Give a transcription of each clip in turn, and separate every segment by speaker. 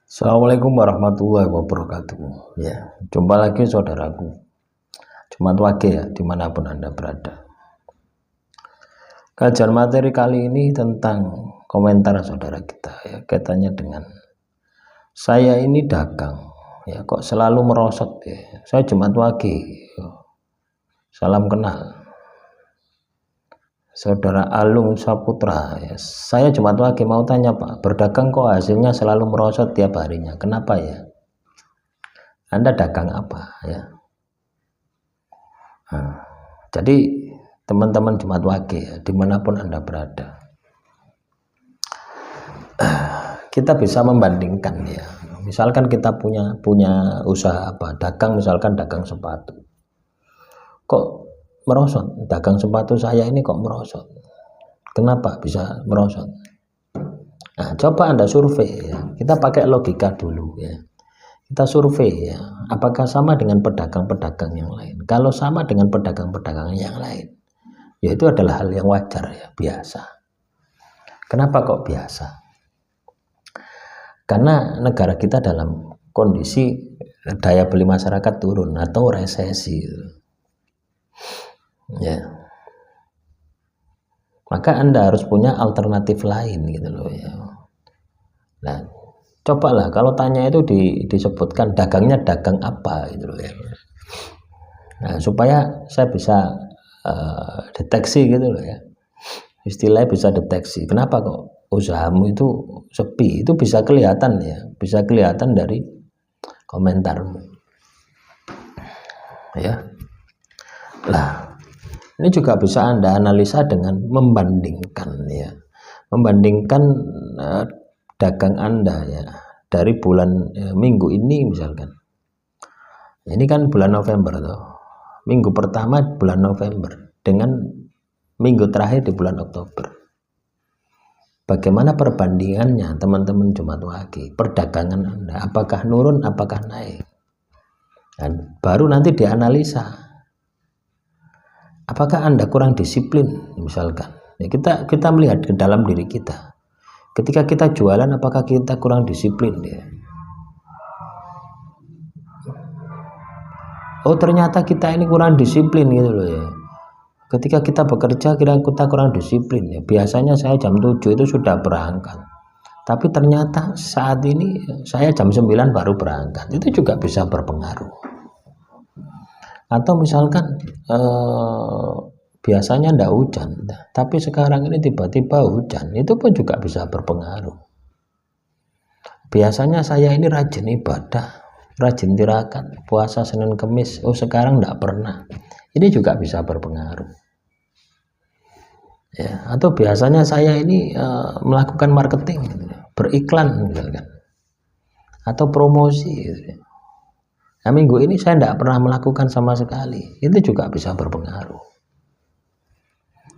Speaker 1: Assalamualaikum warahmatullahi wabarakatuh. Ya, jumpa lagi saudaraku. Jumat Wage ya, dimanapun Anda berada. Kajian materi kali ini tentang komentar saudara kita ya, kaitannya dengan saya ini dagang ya, kok selalu merosot ya. Saya Jumat Wage. Salam kenal. Saudara Alung Saputra ya. Saya Jumat Wage mau tanya Pak, berdagang kok hasilnya selalu merosot tiap harinya, kenapa ya? Anda dagang apa ya? Nah, jadi teman-teman Jumat Wage ya, dimanapun Anda berada, kita bisa membandingkan ya. Misalkan kita punya usaha apa, dagang, misalkan dagang sepatu, kok merosot, dagang sepatu saya ini kok merosot, kenapa bisa merosot? Nah, coba Anda survei ya. Kita pakai logika dulu ya, kita survei ya, apakah sama dengan pedagang-pedagang yang lain. Kalau sama dengan pedagang-pedagang yang lain, ya itu adalah hal yang wajar ya, biasa. Kenapa kok biasa? Karena negara kita dalam kondisi daya beli masyarakat turun atau resesi ya, maka Anda harus punya alternatif lain gitu loh ya. Nah, cobalah kalau tanya itu disebutkan dagangnya dagang apa gitu loh ya. Nah, supaya saya bisa deteksi gitu loh ya, istilahnya bisa deteksi kenapa kok usahamu itu sepi. Itu bisa kelihatan ya, bisa kelihatan dari komentarmu ya. Lah, ini juga bisa Anda analisa dengan membandingkan ya, membandingkan dagang Anda ya dari bulan minggu ini misalkan. Ini kan bulan November tuh. Minggu pertama bulan November dengan minggu terakhir di bulan Oktober. Bagaimana perbandingannya teman-teman Jumat Wage? Perdagangan Anda apakah nurun, apakah naik? Dan baru nanti dianalisa. Apakah Anda kurang disiplin misalkan? Ya, kita melihat ke dalam diri kita. Ketika kita jualan, apakah kita kurang disiplin ya? Oh, ternyata kita ini kurang disiplin gitu loh ya. Ketika kita bekerja, kira kita kurang disiplin ya. Biasanya saya jam 7 itu sudah berangkat. Tapi ternyata saat ini saya jam 9 baru berangkat. Itu juga bisa berpengaruh. Atau misalkan biasanya ndak hujan, tapi sekarang ini tiba-tiba hujan, itu pun juga bisa berpengaruh. Biasanya saya ini rajin ibadah, rajin tirakat, puasa Senin Kemis, oh sekarang ndak pernah, ini juga bisa berpengaruh ya. Atau biasanya saya ini melakukan marketing, beriklan misalkan, atau promosi gitu. Nah, minggu ini saya tidak pernah melakukan sama sekali, itu juga bisa berpengaruh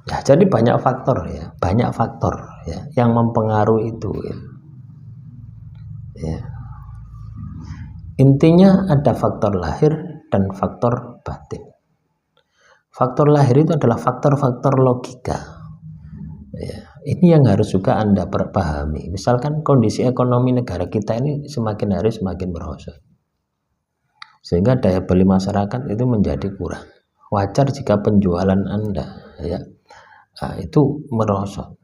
Speaker 1: ya. Jadi banyak faktor ya, banyak faktor ya yang mempengaruhi itu ya. Ya. Intinya ada faktor lahir dan faktor batin. Faktor lahir itu adalah faktor-faktor logika ya. Ini yang harus juga Anda pahami. Misalkan kondisi ekonomi negara kita ini semakin hari semakin merosot, sehingga daya beli masyarakat itu menjadi kurang. Wajar jika penjualan Anda ya itu merosot.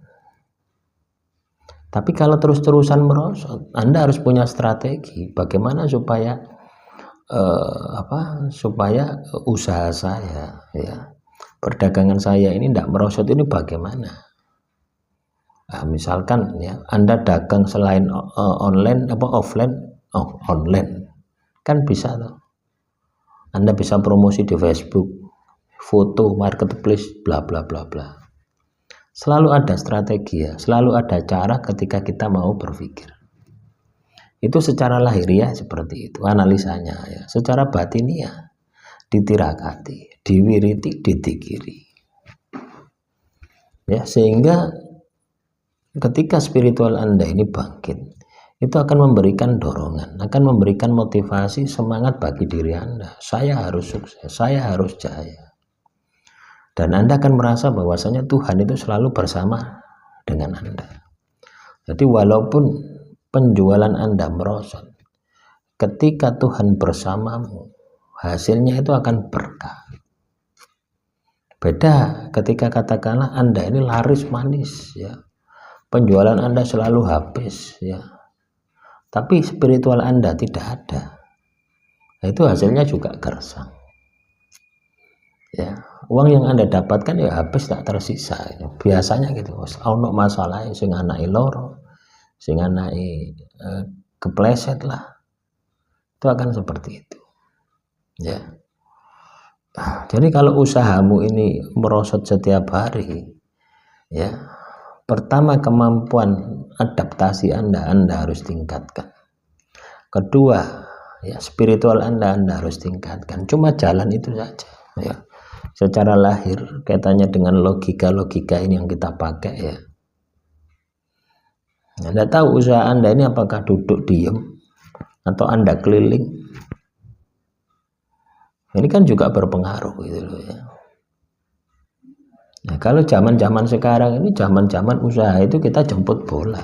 Speaker 1: Tapi kalau terus-terusan merosot, Anda harus punya strategi bagaimana supaya supaya usaha saya ya, perdagangan saya ini tidak merosot. Ini bagaimana? Nah, misalkan ya Anda dagang selain online offline, online kan bisa tuh. Anda bisa promosi di Facebook, foto, marketplace, bla bla bla bla. Selalu ada strategi ya, selalu ada cara ketika kita mau berpikir. Itu secara lahiriah seperti itu analisanya ya. Secara batiniah ditirakati, diwiriti, didikiri. Ya, sehingga ketika spiritual Anda ini bangkit, itu akan memberikan dorongan, akan memberikan motivasi, semangat bagi diri Anda. Saya harus sukses, saya harus jaya. Dan Anda akan merasa bahwasanya Tuhan itu selalu bersama dengan Anda. Jadi walaupun penjualan Anda merosot, ketika Tuhan bersamamu, hasilnya itu akan berkah. Beda ketika katakanlah Anda ini laris manis ya, penjualan Anda selalu habis ya, tapi spiritual Anda tidak ada, nah, itu hasilnya juga gersang ya. Uang yang Anda dapatkan ya habis, tak tersisa ya. Biasanya gitu, ono masalah sing anake loro, sing anake kepleset lah, itu akan seperti itu ya. Jadi kalau usahamu ini merosot setiap hari ya, pertama kemampuan adaptasi Anda harus tingkatkan. Kedua ya, spiritual Anda harus tingkatkan. Cuma jalan itu saja ya. Secara lahir kaitannya dengan logika ini yang kita pakai ya. Anda tahu usaha Anda ini apakah duduk diam atau Anda keliling? Ini kan juga berpengaruh gitu loh ya. Nah, kalau zaman-zaman sekarang ini zaman-zaman usaha itu kita jemput bola.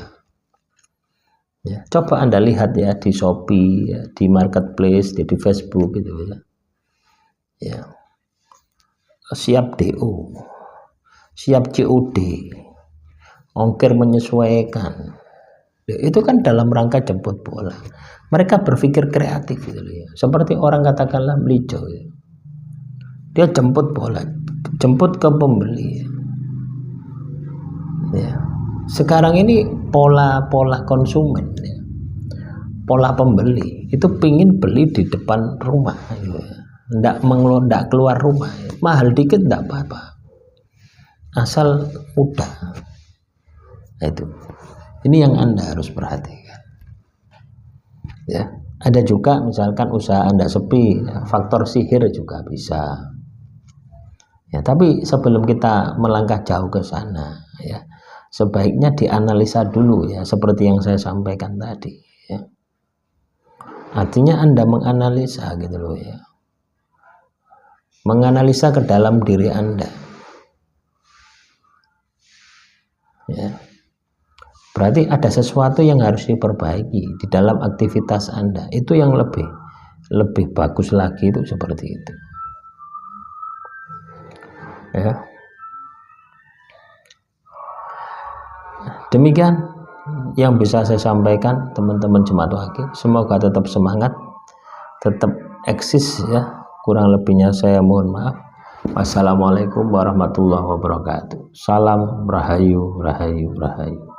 Speaker 1: Ya, coba Anda lihat ya di Shopee, ya, di marketplace, di Facebook gitu ya. Ya. Siap DO, siap COD, ongkir menyesuaikan. Ya, itu kan dalam rangka jemput bola. Mereka berpikir kreatif gitu ya. Seperti orang katakanlah Melijo ya. Dia jemput bola, jemput ke pembeli. Ya. Sekarang ini pola konsumen ya. Pola pembeli itu pingin beli di depan rumah ya. Nggak keluar rumah. Mahal dikit nggak apa-apa. Asal mudah. Nah, itu. Ini yang Anda harus perhatikan. Ya, ada juga misalkan usaha Anda sepi, ya, faktor sihir juga bisa. Ya, tapi sebelum kita melangkah jauh ke sana, ya, sebaiknya dianalisa dulu ya, seperti yang saya sampaikan tadi. Ya. Artinya Anda menganalisa gitu loh ya, menganalisa ke dalam diri Anda. Ya. Berarti ada sesuatu yang harus diperbaiki di dalam aktivitas Anda. Itu yang lebih bagus lagi itu seperti itu. Ya. Demikian yang bisa saya sampaikan teman-teman Jemaat Wakil. Semoga tetap semangat, tetap eksis ya. Kurang lebihnya saya mohon maaf. Wassalamualaikum warahmatullahi wabarakatuh. Salam rahayu, rahayu, rahayu.